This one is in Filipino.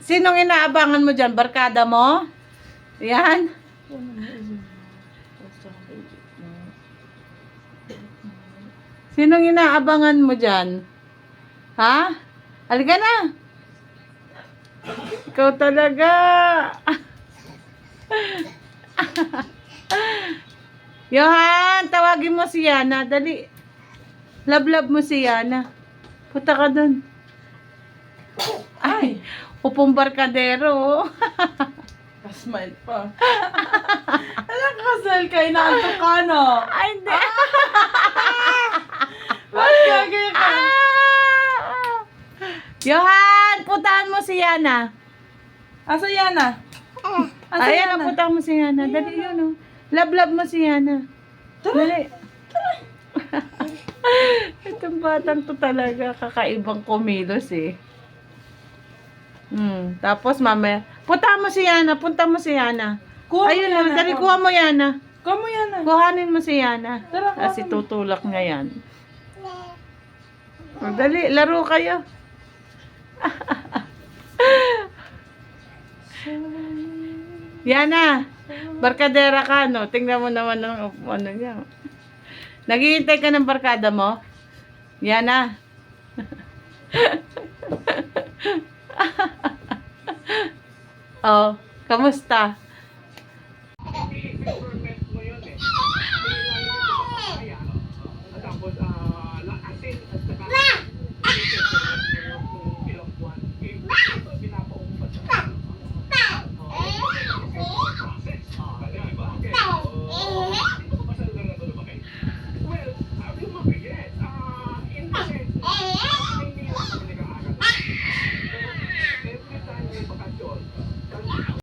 Sinong inaabangan mo dyan? Barkada mo? Yan. Sinong inaabangan mo dyan? Ha? Halika na. Ikaw talaga. Johan, tawagin mo si Yana. Dali. Love mo si Yana. Punta ka dun. Ay, upong barkadero. Kasmile pa. Alam ka, kasal ka, inaantok ka, no? Ay, hindi. Bakit gagaya ka? Johan, puntahan mo si Yana. Asa yan, ah? Asa Ayan, yan, ah? puntahan mo si Yana. Dali yun, oh. Love mo si Yana. Dali. Itong batang to talaga, kakaibang kumilos eh. Tapos mamaya, punta mo si Yana. Kuha mo Ayun, yan, oh, dali, ah. kuha mo Yana. Kuha mo yan, ah. Kuhanin mo si Yana. Tara, kuha Kasi mo. tutulak niya yan. Oh, dali, laro kayo. Yana, barkadera ka, no? Tingnan mo naman ang ano niya. Naghihintay ka ng barkada mo? Yana. Oh, kamusta?